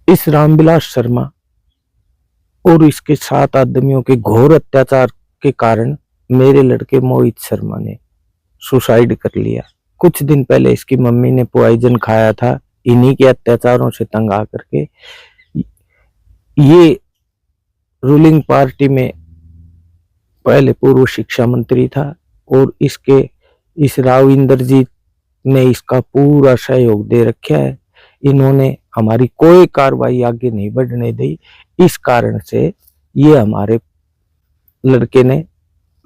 इस रामविलास शर्मा और इसके 7 आदमियों के घोर अत्याचार के कारण मेरे लड़के मोहित शर्मा ने सुसाइड कर लिया। कुछ दिन पहले इसकी मम्मी ने पॉइजन खाया था। इन्हीं के अत्याचारों से तंग आकर के ये रूलिंग पार्टी में पहले पूर्व शिक्षा मंत्री था और इस राव इंद्रजीत ने इसका पूरा सहयोग दे रखा है। इन्होंने हमारी कोई कार्रवाई आगे नहीं बढ़ने दी। इस कारण से ये हमारे लड़के ने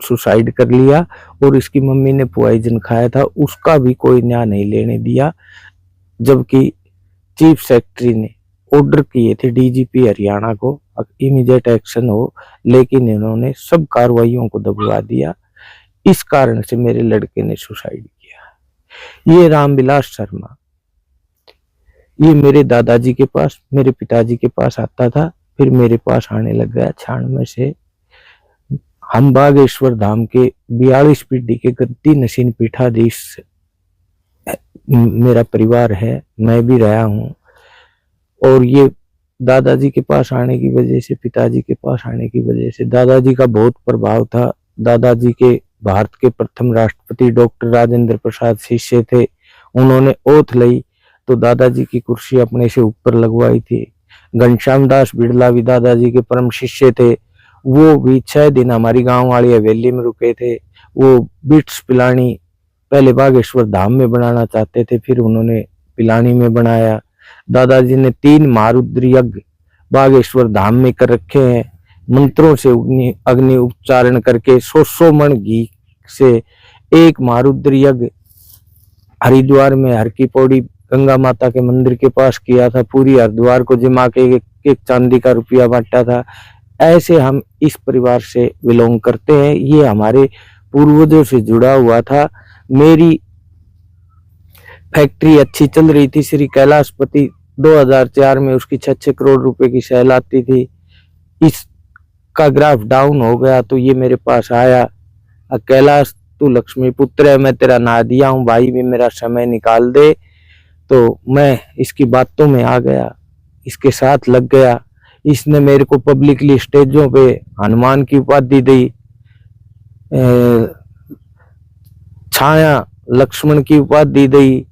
सुसाइड कर लिया और इसकी मम्मी ने पॉइजन खाया था, उसका भी कोई न्याय नहीं लेने दिया। जबकि चीफ सेक्रेटरी ने ऑर्डर किए थे डीजीपी हरियाणा को इमीडिएट एक्शन हो, लेकिन इन्होंने सब कार्रवाइयों को दबवा दिया। इस कारण से मेरे लड़के ने सुसाइड किया। ये रामविलास शर्मा ये मेरे दादाजी के पास, मेरे पिताजी के पास आता था, फिर मेरे पास आने लग गया 96 से। हम बागेश्वर धाम के 42 पीढ़ी के गद्दी नशीन पीठाधीश मेरा परिवार है, मैं भी रहा हूं। और ये दादाजी के पास आने की वजह से, पिताजी के पास आने की वजह से दादाजी का बहुत प्रभाव था। दादाजी के भारत के प्रथम राष्ट्रपति डॉक्टर राजेंद्र प्रसाद शिष्य थे। उन्होंने ओथ ली तो दादाजी की कुर्सी अपने से ऊपर लगवाई थी। घनश्याम दास बिड़ला भी दादाजी के परम शिष्य थे। वो भी 6 दिन हमारी गांव वाली हवेली में रुके थे। वो बिट्स पिलानी पहले बागेश्वर धाम में बनाना चाहते थे, फिर उन्होंने पिलानी में बनाया। दादाजी ने 3 महारुद्र यज्ञ बागेश्वर धाम में कर रखे हैं। मंत्रों से अग्नि उच्चारण करके 100 मण घी से 1 महारुद्र यज्ञ हरिद्वार में हर की पौड़ी गंगा माता के मंदिर के पास किया था। पूरी हरिद्वार को जमा के एक चांदी का रुपया बांटा था। ऐसे हम इस परिवार से बिलोंग करते हैं। ये हमारे पूर्वजों से जुड़ा हुआ था। मेरी फैक्ट्री अच्छी चल रही थी। श्री कैलाशपति 2004 में उसकी 6 करोड़ रुपए की सेल आती थी। इसका ग्राफ डाउन हो गया तो ये मेरे पास आया, कैलाश तू लक्ष्मी पुत्र है, मैं तेरा ना दिया हूं भाई, भी मेरा समय निकाल दे। तो मैं इसकी बातों में आ गया, इसके साथ लग गया। इसने मेरे को पब्लिकली स्टेजों पे हनुमान की उपाधि दी, छाया लक्ष्मण की उपाधि दी।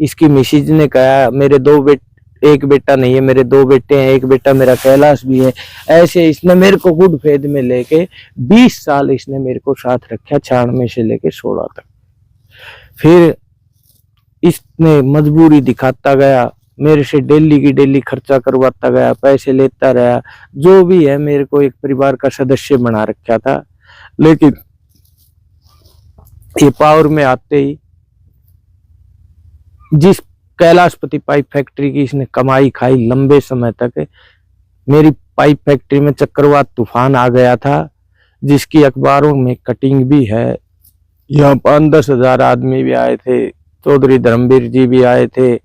इसकी मिसिज ने कहा मेरे एक बेटा नहीं है, मेरे 2 बेटे हैं, एक बेटा मेरा कैलाश भी है। ऐसे इसने मेरे को गुड फेथ में लेके 20 साल इसने मेरे को साथ रखा, 96 से लेके 16 तक। फिर इसने मजबूरी दिखाता गया, मेरे से डेली की डेली खर्चा करवाता गया, पैसे लेता रहा। जो भी है मेरे को एक परिवार का सदस्य बना रखा था। लेकिन ये पावर में आते ही जिस कैलाशपति पाइप फैक्ट्री की इसने कमाई खाई लंबे समय तक, मेरी पाइप फैक्ट्री में चक्रवात तूफान आ गया था, जिसकी अखबारों में कटिंग भी है। यहाँ 5-10 हजार आदमी भी आए थे, चौधरी धर्मवीर जी भी आए थे,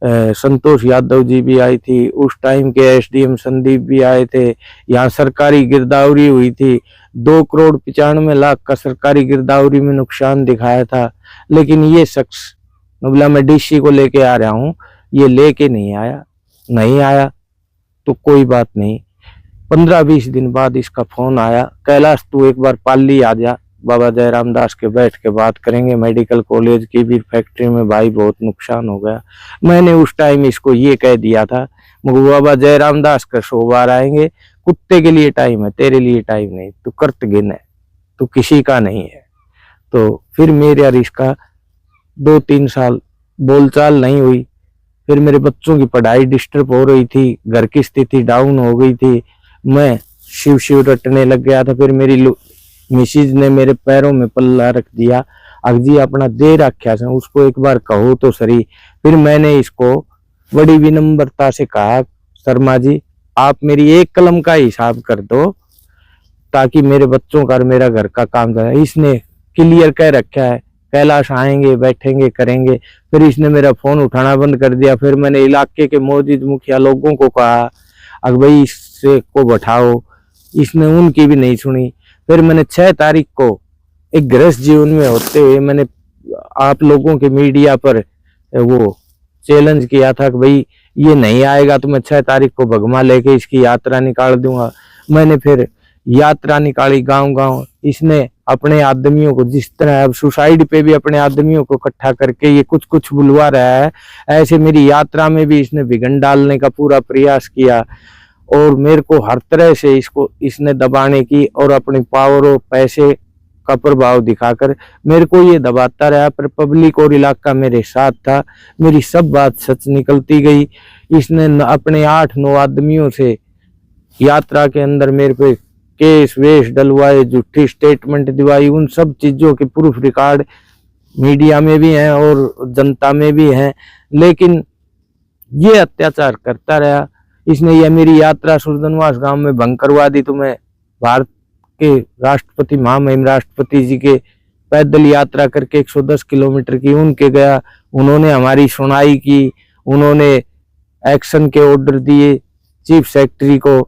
संतोष यादव जी भी आई थी, उस टाइम के एसडीएम संदीप भी आए थे। यहाँ सरकारी गिरदावरी हुई थी, 2 करोड़ 95 लाख का सरकारी गिरदावरी में नुकसान दिखाया था। लेकिन ये शख्स बोला मैं डीसी को लेके आ रहा हूँ, ये लेके नहीं आया तो कोई बात नहीं। 15-20 दिन बाद इसका फोन आया, कैलाश तू एक बार पाली आ जा, बाबा जयराम दास के बैठ के बात करेंगे, मेडिकल कॉलेज की भी फैक्ट्री में भाई बहुत नुकसान हो गया। मैंने उस टाइम इसको ये कह दिया था, बाबा जयराम दास का 100 बार आएंगे, कुत्ते के लिए टाइम है, तेरे लिए टाइम नहीं, तू कर्तगिन है, तू किसी का नहीं है। तो फिर मेरे और इसका 2-3 साल बोलचाल नहीं हुई। फिर मेरे बच्चों की पढ़ाई डिस्टर्ब हो रही थी, घर की स्थिति डाउन हो गई थी, मैं शिव रटने लग गया था। फिर मेरी मिसिज ने मेरे पैरों में पल्ला रख दिया, अगजी अपना दे रखा है, उसको एक बार कहो तो सही। फिर मैंने इसको बड़ी विनम्रता से कहा, शर्मा जी आप मेरी 1 कलम का हिसाब कर दो ताकि मेरे बच्चों का और मेरा घर का काम करे। इसने क्लियर कह रखा है कैलाश आएंगे, बैठेंगे, करेंगे। फिर इसने मेरा फोन उठाना बंद कर दिया। फिर मैंने इलाके के मौजूद मुखिया लोगों को कहा अगर भाई इससे को बैठाओ, इसने उनकी भी नहीं सुनी। फिर मैंने 6 तारीख को एक गृहस्थ जीवन में होते हुए मैंने आप लोगों के मीडिया पर वो चैलेंज किया था कि भाई ये नहीं आएगा तो मैं 6 तारीख को भगमा लेके इसकी यात्रा निकाल दूंगा। मैंने फिर यात्रा निकाली गांव गांव। इसने अपने आदमियों को, जिस तरह अब सुसाइड पे भी अपने आदमियों को इकट्ठा करके ये कुछ कुछ बुलवा रहा है, ऐसे मेरी यात्रा में भी इसने विघ्न डालने का पूरा प्रयास किया और मेरे को हर तरह से इसने दबाने की और अपनी पावर और पैसे का प्रभाव दिखाकर मेरे को ये दबाता रहा। पर पब्लिक और इलाका मेरे साथ था, मेरी सब बात सच निकलती गई। इसने अपने 8-9 आदमियों से यात्रा के अंदर मेरे पे केस वेश डलवाए, झूठी स्टेटमेंट दिवाई। उन सब चीजों के प्रूफ रिकॉर्ड मीडिया में भी हैं और जनता में भी हैं, लेकिन ये अत्याचार करता रहा। इसने ये मेरी यात्रा सुरधनवास गांव में भंग करवा दी। तो मैं भारत के राष्ट्रपति, महामहिम राष्ट्रपति जी के पैदल यात्रा करके 110 किलोमीटर की उनके गया। उन्होंने हमारी सुनाई की, उन्होंने एक्शन के ऑर्डर दिए चीफ सेक्रेटरी को,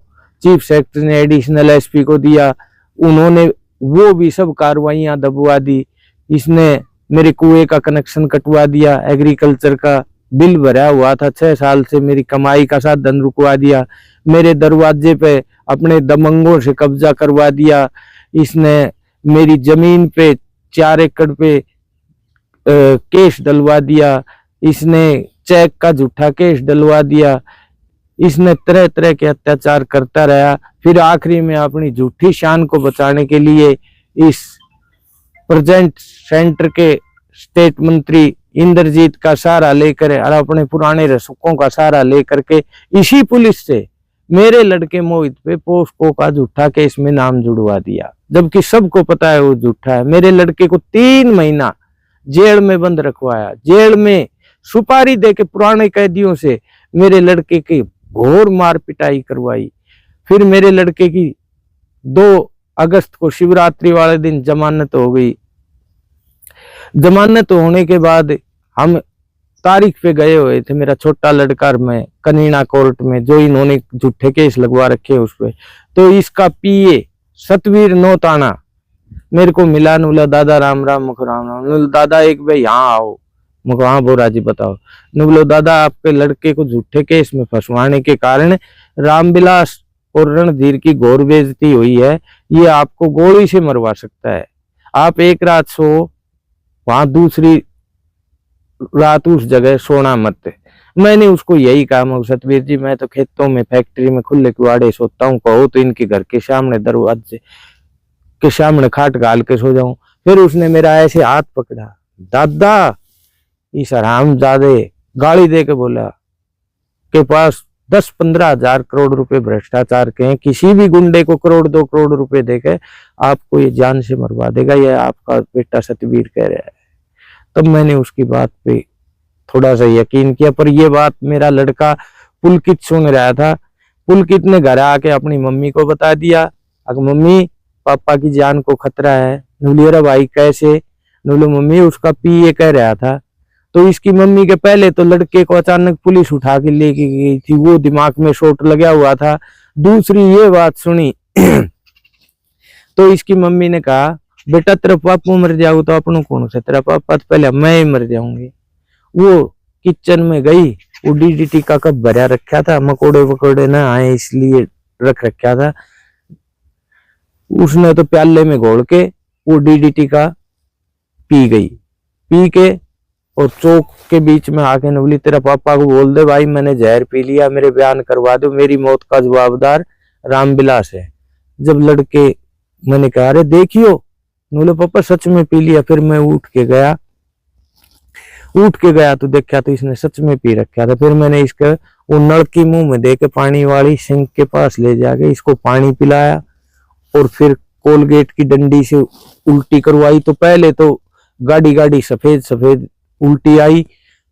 चीफ सेक्रेटरी ने एडिशनल एसपी को दिया, उन्होंने वो भी सब कार्रवाइयां दबवा दी। इसने मेरे कुएं का कनेक्शन कटवा दिया, एग्रीकल्चर का बिल भरा हुआ था 6 साल से, मेरी कमाई का साधन रुकवा दिया, मेरे दरवाजे पे अपने दबंगों से कब्जा करवा दिया। इसने मेरी जमीन पे 4 एकड़ पे केस डलवा दिया, इसने चेक का झूठा केस डलवा दिया। इसने तरह तरह के अत्याचार करता रहा। फिर आखिरी में अपनी झूठी शान को बचाने के लिए इस प्रेजेंट सेंटर के स्टेट मंत्री इंद्रजीत का सहारा लेकर और अपने पुराने रसूखों का सहारा लेकर के इसी पुलिस से मेरे लड़के मोहित पे पोस्को का झूठा केस में नाम जुड़वा दिया, जबकि सबको पता है वो झूठा है। मेरे लड़के को 3 महीना जेल में बंद रखवाया, जेल में सुपारी दे के पुराने कैदियों से मेरे लड़के की घोर मार पिटाई करवाई। फिर मेरे लड़के की 2 अगस्त को शिवरात्रि वाले दिन जमानत हो गई। जमानत होने के बाद हम तारीख पे गए हुए थे, मेरा छोटा लड़का और मैं, कनीना कोर्ट में, जो इन्होंने झूठे केस लगवा रखे उस पे। तो इसका पीए सतवीर नौताना मेरे को मिला, नुला दादा राम राम मुख राम राम, नुल दादा एक भाई यहाँ आओ, मुख हाँ बोरा जी बताओ। नुलो दादा आपके लड़के को झूठे केस में फंसवाने के कारण रामविलास और रणधीर की घोर बेइज्जती हुई है, ये आपको गोली से मरवा सकता है। आप एक रात सो, वहां दूसरी रात उस जगह सोना मत। मैंने उसको यही कहा, सतवीर जी मैं तो खेतों में, फैक्ट्री में खुले कुआड़े सोता हूँ, कहो तो इनके घर के सामने दरवाजे के सामने खाट गाल के सो जाऊं। फिर उसने मेरा ऐसे हाथ पकड़ा, दादा इस हरामजादे गाली दे के बोला के पास 10-15 हजार करोड़ रुपए भ्रष्टाचार के हैं, किसी भी गुंडे को 1-2 करोड़ रुपए देके आपको ये जान से मरवा देगा, ये आपका बेटा सतवीर कह रहा है। तब मैंने उसकी बात पे थोड़ा सा यकीन किया, पर ये बात मेरा लड़का पुलकित सुन रहा था। पुलकित ने घर आके अपनी मम्मी को बता दिया, अगर मम्मी पापा की जान को खतरा है। नुलियरा भाई कैसे? नुलो मम्मी उसका पीए कह रहा था। तो इसकी मम्मी के पहले तो लड़के को अचानक पुलिस उठा के लेके गई थी, वो दिमाग में शॉट लगा हुआ था। दूसरी ये बात सुनी तो इसकी मम्मी ने कहा, बेटा तेरा पापा मर जाओ तो अपनों कौन से, तेरा पापा तो पहले मैं ही मर जाऊंगी। वो किचन में गई, वो डीडीटी का कप भरा रखा था, मकोड़े वकोड़े ना आए इसलिए रख रखा था। उसने तो प्याले में घोल के वो डीडीटी का पी गई, पी के और चौक के बीच में आके ने बोली, तेरा पापा को बोल दे भाई मैंने जहर पी लिया, मेरे बयान करवा दो, मेरी मौत का जवाबदार रामविलास है। जब लड़के, मैंने कहा अरे देखियो, बोले पापा सच में पी लिया। फिर मैं उठ के गया तो देखा तो इसने सच में पी रखा था। फिर मैंने इसका वो नल की मुंह में दे के पानी वाली सिंक के पास ले जाके इसको पानी पिलाया और फिर कोलगेट की डंडी से उल्टी करवाई। तो पहले तो गाड़ी सफेद उल्टी आई,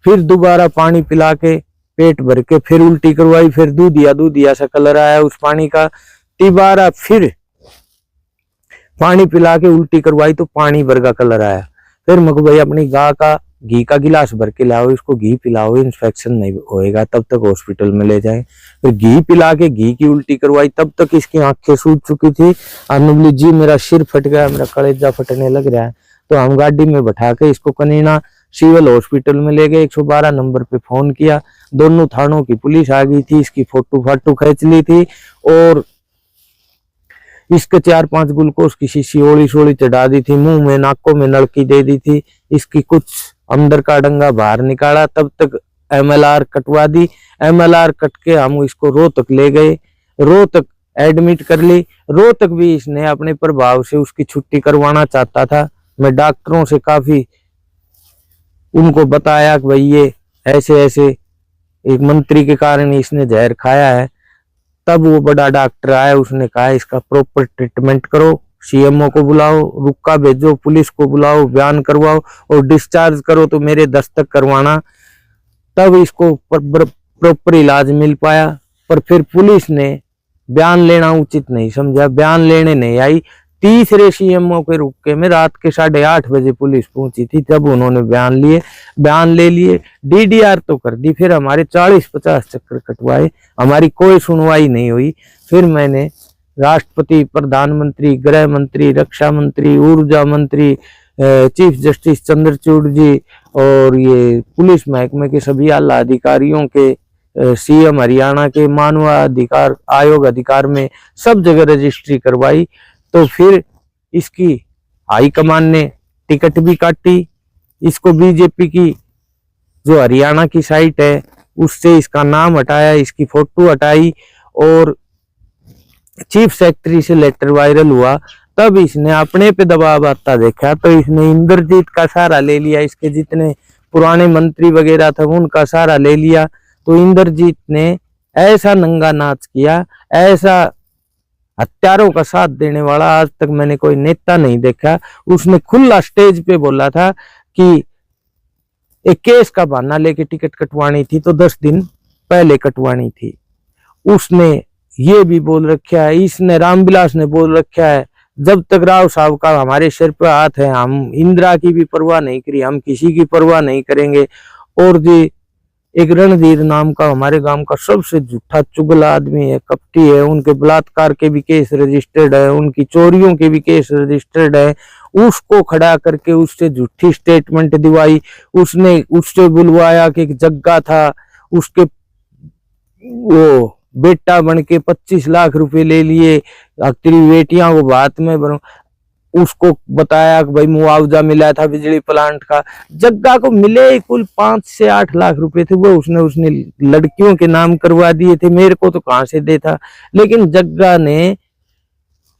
फिर दोबारा पानी पिला के पेट भर के फिर उल्टी करवाई, फिर दूधिया सा कलर आया उस पानी का। तिबारा फिर पानी पिला के उल्टी करवाई तो पानी भर का कलर आया। फिर मको भाई अपनी गाय का घी का गिलास भर के लाओ, इसको घी पिलाओ, इन्फेक्शन नहीं होएगा, तब तक हॉस्पिटल में ले जाए। फिर घी पिला के घी की उल्टी करवाई, तब तक इसकी आंखें सूज चुकी थी। और जी मेरा सिर फट गया, मेरा कलेजा फटने लग रहा है। तो हम गाड़ी में बैठा के इसको कनीना सिविल हॉस्पिटल में ले गए, 112 नंबर पे फोन किया, दोनों थानों की पुलिस आ गई थी, इसकी फोटो फाटो खींच ली थी और इसके 4-5 ग्लूकोज की शीशी ओली सोली चढ़ा दी थी, मुंह में नाकों में नलकी दे दी थी, इसकी कुछ अंदर का डंगा बाहर निकाला, तब तक MLR कटवा दी। MLR कट के हम इसको रोहतक ले गए, रोहतक एडमिट कर ली। रोहतक भी इसने अपने प्रभाव से उसकी छुट्टी करवाना चाहता था। मैं डॉक्टरों से काफी उनको बताया कि भाई ये ऐसे ऐसे एक मंत्री के कारण इसने जहर खाया है। तब वो बड़ा डॉक्टर आया, उसने कहा इसका प्रॉपर ट्रीटमेंट करो, CMO को बुलाओ, रुक्का भेजो, पुलिस को बुलाओ, बयान करवाओ और डिस्चार्ज करो तो मेरे दस्तक करवाना, तब इसको प्रॉपर इलाज मिल पाया। पर फिर पुलिस ने बयान लेना उचित नहीं समझा, बयान लेने नहीं आई। तीसरे CMO के रुके में रात के 8:30 बजे पुलिस पहुंची थी, तब उन्होंने बयान ले लिए, DDR तो कर दी। फिर हमारे 40-50 चक्कर कटवाए, हमारी कोई सुनवाई नहीं हुई। फिर मैंने राष्ट्रपति, प्रधानमंत्री, गृह मंत्री, रक्षा मंत्री, ऊर्जा मंत्री, चीफ जस्टिस चंद्रचूड़ जी और ये पुलिस महकमे के सभी आला अधिकारियों के, CM हरियाणा के, मानवाधिकार आयोग अधिकार में सब जगह रजिस्ट्री करवाई। तो फिर इसकी हाईकमान ने टिकट भी काटी, इसको BJP की जो हरियाणा की साइट है उससे इसका नाम हटाया, इसकी फोटो हटाई और चीफ सेक्रेटरी से लेटर वायरल हुआ। तब इसने अपने पे दबाव आता देखा तो इसने इंद्रजीत का सहारा ले लिया, इसके जितने पुराने मंत्री वगैरह थे उनका सहारा ले लिया। तो इंद्रजीत ने ऐसा नंगा नाच किया, ऐसा हत्यारों का साथ देने वाला आज तक मैंने कोई नेता नहीं देखा। उसने खुला स्टेज पे बोला था कि एक केस का बहाना लेके टिकट कटवानी थी तो 10 दिन पहले कटवानी थी। उसने ये भी बोल रखा है, इसने रामविलास ने बोल रखा है, जब तक राव साहब का हमारे सिर पे हाथ है हम इंदिरा की भी परवाह नहीं करी, हम किसी की परवाह नहीं करेंगे। और जी एक रणधीर नाम का हमारे गांव का सबसे झूठा चुगला आदमी है, कपटी है, उनके बलात्कार के भी केस रजिस्टर्ड है, उनकी चोरियों के भी केस रजिस्टर्ड है। उसको खड़ा करके उससे झूठी स्टेटमेंट दिवाई, उसने उससे बुलवाया कि एक जग्गा था, उसके वो बेटा बन के 25 लाख रुपए ले लिए, तेरी बेटियां को बात में बनो, उसको बताया कि भाई मुआवजा मिला था बिजली प्लांट का। जग्गा को मिले कुल 5 से 8 लाख रुपए थे, वो उसने लड़कियों के नाम करवा दिए थे, मेरे को तो कहां से देता। लेकिन जग्गा ने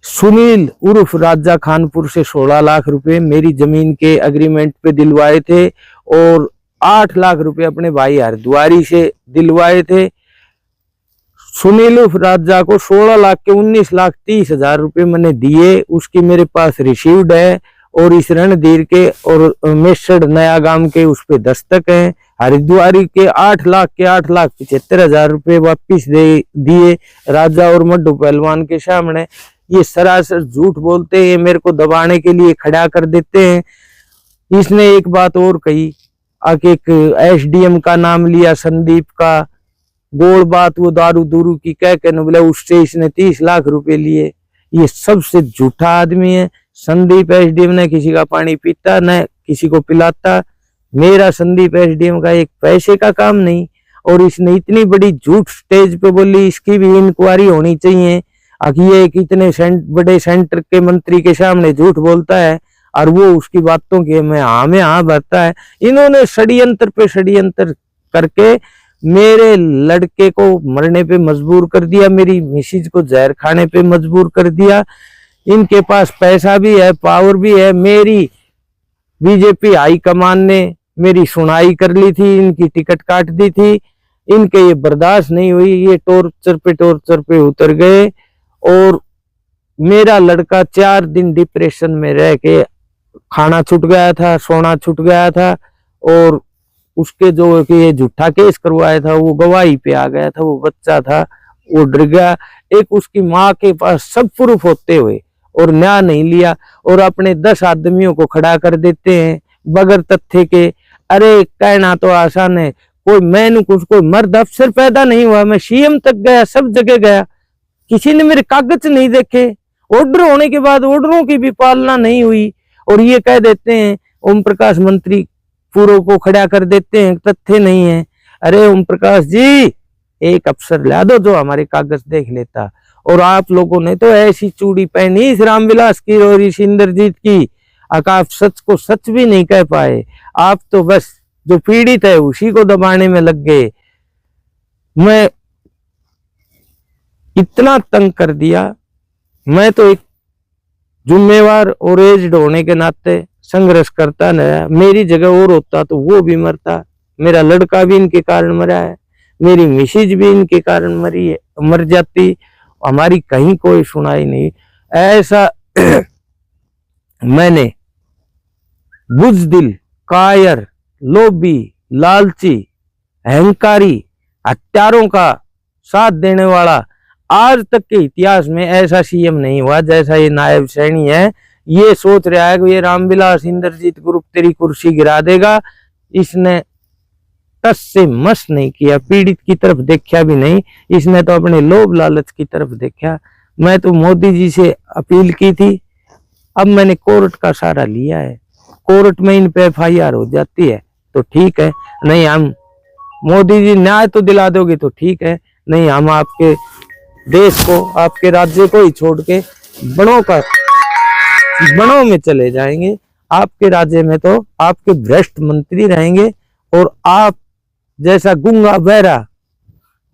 सुनील उर्फ राजा खानपुर से 16 लाख रुपए मेरी जमीन के एग्रीमेंट पे दिलवाए थे और 8 लाख रुपए अपने भाई हरद्वारी से दिलवाए थे। सुनील उर्फ राजा को 16 लाख के 19,30,000 रुपए मैंने दिए, उसकी मेरे पास रिसीव्ड है। और इस रणधीर के और मेसड़ नया गांव के उस पे दस्तक है। हरिद्वारी के 8 लाख के 8,75,000 रुपए वापिस दे दिए राजा और मड्डू पहलवान के सामने। ये सरासर झूठ बोलते हैं, मेरे को दबाने के लिए खड़ा कर देते हैं। इसने एक बात और कही, आके एक SDM का नाम लिया, संदीप का, गोल बात वो दारू दूरू की कह के न बोला, उससे इसने 30 लाख रुपए लिए। ये सबसे झूठा आदमी है। संदीप SDM ने किसी का पानी पीता न किसी को पिलाता। मेरा संदीप SDM का एक पैसे का काम नहीं। और इसने इतनी बड़ी झूठ स्टेज पे बोली, इसकी भी इंक्वायरी होनी चाहिए। ये इतने बड़े सेंटर के मंत्री के सामने झूठ बोलता है और वो उसकी बातों के में हाँ भरता है। इन्होंने षड्यंत्र पे षड्यंत्र करके मेरे लड़के को मरने पे मजबूर कर दिया, मेरी मिसेज को जहर खाने पे मजबूर कर दिया। इनके पास पैसा भी है, पावर भी है। मेरी BJP हाईकमान ने मेरी सुनाई कर ली थी, इनकी टिकट काट दी थी। इनके ये बर्दाश्त नहीं हुई, ये टॉर्चर पे उतर गए और मेरा लड़का 4 दिन डिप्रेशन में रह के खाना छूट गया था, सोना छूट गया था। और उसके जो कि ये झूठा केस करवाया था वो गवाही पे आ गया था, वो बच्चा था, वो डर गया। एक उसकी माँ के पास सब प्रूफ होते हुए और न्याय नहीं लिया और अपने 10 आदमियों को खड़ा कर देते हैं बगैर तथ्य के। अरे कहना तो आसान है, मैंने कोई मर्द अफसर पैदा नहीं हुआ, मैं CM तक गया, सब जगह गया, किसी ने मेरे कागज नहीं देखे। ऑर्डर होने के बाद ऑर्डरों की भी पालना नहीं हुई। और ये कह देते हैं ओम प्रकाश मंत्री पूरों को खड़ा कर देते हैं, तथ्य नहीं है। अरे ओम प्रकाश जी, एक अफसर ला दो जो हमारे कागज देख लेता। और आप लोगों ने तो ऐसी चूड़ी पहनी इस रामविलास की और इस इंद्रजीत की, आप सच को सच भी नहीं कह पाए। आप तो बस जो पीड़ित है उसी को दबाने में लग गए। मैं इतना तंग कर दिया। मैं तो एक जिम्मेवार और एज्ड होने के नाते संघर्ष करता रहा। मेरी जगह और होता तो वो भी मरता। मेरा लड़का भी इनके कारण मरा है, मेरी मिसेज भी इनके कारण मरी है, मर जाती। हमारी कहीं कोई सुनाई नहीं। ऐसा मैंने बुज़दिल, कायर, लोभी, लालची, अहंकारी, हत्यारों का साथ देने वाला आज तक के इतिहास में ऐसा सीएम नहीं हुआ जैसा ये नायब सैनी है। ये सोच रहा है कि ये रामविलास इंद्रजीत ग्रुप तेरी कुर्सी गिरा देगा। इसने टस से मस नहीं किया, पीड़ित की तरफ देखा भी नहीं। इसने तो अपने लोभ लालच की तरफ देखा। मैं तो मोदी जी से अपील की थी, अब मैंने कोर्ट का सहारा लिया है। कोर्ट में इन पे FIR हो जाती है तो ठीक है, नहीं हम मोदी जी न्याय तो दिला दोगे तो ठीक है, नहीं हम आपके देश को, आपके राज्य को ही छोड़ के बनों में चले जाएंगे। आपके राज्य में तो आपके भ्रष्ट मंत्री रहेंगे और आप जैसा गूंगा बहरा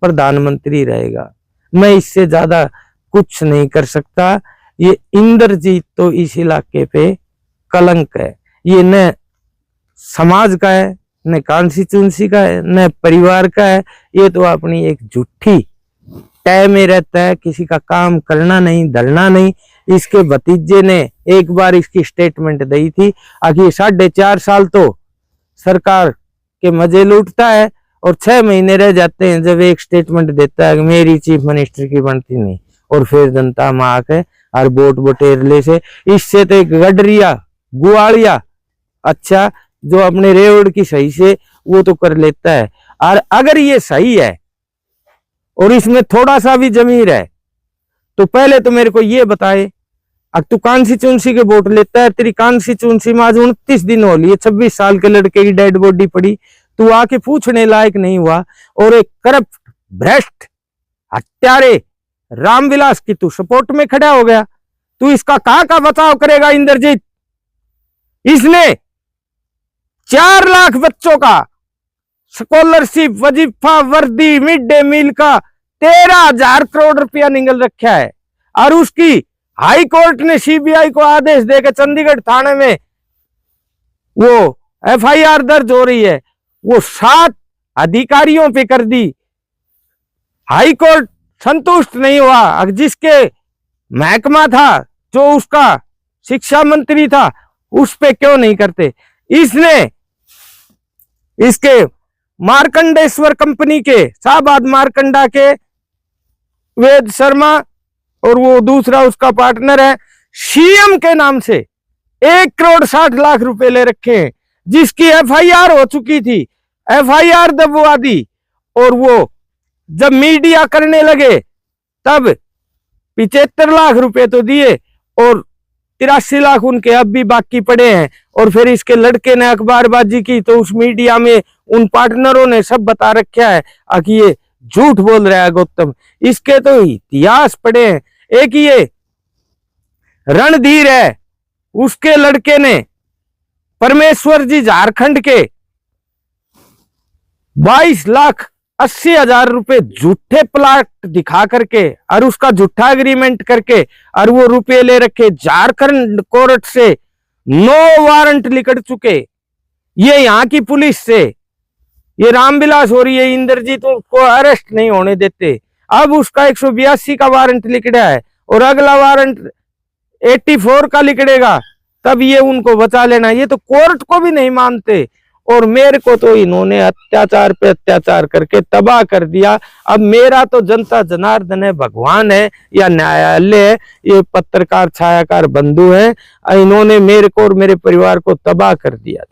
प्रधानमंत्री रहेगा। मैं इससे ज्यादा कुछ नहीं कर सकता। ये इंद्रजीत तो इस इलाके पे कलंक है। ये न समाज का है, न कॉन्स्टिट्यूंसी का है, न परिवार का है। ये तो अपनी एक झूठी तय में रहता है, किसी का काम करना नहीं, धरना नहीं। इसके भतीजे ने एक बार इसकी स्टेटमेंट दी थी, आखिर 4.5 साल तो सरकार के मजे लूटता है और 6 महीने रह जाते हैं जब एक स्टेटमेंट देता है कि मेरी चीफ मिनिस्टर की बनती नहीं, और फिर जनता में आके और वोट बटेरले से। इससे तो एक गडरिया गुआड़िया अच्छा जो अपने रेवड़ की सही से वो तो कर लेता है। और अगर ये सही है और इसमें थोड़ा सा भी जमीर है तो पहले तो मेरे को ये बताए, अब तू कॉन्स्टिट्यूंसी के वोट लेता है, तेरी कॉन्स्टिट्यूंसी में आज 29 दिन हो लिए, 26 साल के लड़के की डेड बॉडी पड़ी, तू आके पूछने लायक नहीं हुआ। और एक करप्ट भ्रष्ट हत्यारे रामविलास की तू सपोर्ट में खड़ा हो गया। तू इसका कहां का बचाव करेगा इंद्रजीत? इसने 4 लाख बच्चों का स्कॉलरशिप, वजीफा, वर्दी, मिड डे मील का 13,000 करोड़ रुपया निगल रखा है। और उसकी हाई कोर्ट ने CBI को आदेश देकर चंडीगढ़ थाने में वो FIR दर्ज हो रही है, वो 7 अधिकारियों पे कर दी। हाई कोर्ट संतुष्ट नहीं हुआ। जिसके महकमा था, जो उसका शिक्षा मंत्री था, उस पे क्यों नहीं करते? इसने इसके मार्कंडेश्वर कंपनी के शाहबाद मार्कंडा के वेद शर्मा और वो दूसरा उसका पार्टनर है, सीएम के नाम से 1 करोड़ 60 लाख रुपए ले रखे हैं, जिसकी FIR हो चुकी थी। FIR दबवा दी और वो जब मीडिया करने लगे तब 75 लाख रुपए तो दिए और 83 लाख उनके अब भी बाकी पड़े हैं। और फिर इसके लड़के ने अखबारबाजी की तो उस मीडिया में उन पार्टनरों ने सब बता रखा है कि ये झूठ बोल रहा है गौतम। इसके तो इतिहास पड़े हैं। एक ये रणधीर है, उसके लड़के ने परमेश्वर जी झारखंड के 22,80,000 रुपए झूठे प्लाट दिखा करके और उसका झूठा एग्रीमेंट करके और वो रुपए ले रखे। झारखंड कोर्ट से 9 वारंट निकल चुके। ये यहाँ की पुलिस से ये रामविलास हो रही है, इंद्रजीत को अरेस्ट नहीं होने देते। अब उसका 182 का वारंट निकला है और अगला वारंट 84 का निकलेगा, तब ये उनको बचा लेना। ये तो कोर्ट को भी नहीं मानते और मेरे को तो इन्होंने अत्याचार पे अत्याचार करके तबाह कर दिया। अब मेरा तो जनता जनार्दन है, भगवान है या न्यायालय है, ये पत्रकार छायाकार बंधु है, इन्होंने मेरे को और मेरे परिवार को तबाह कर दिया।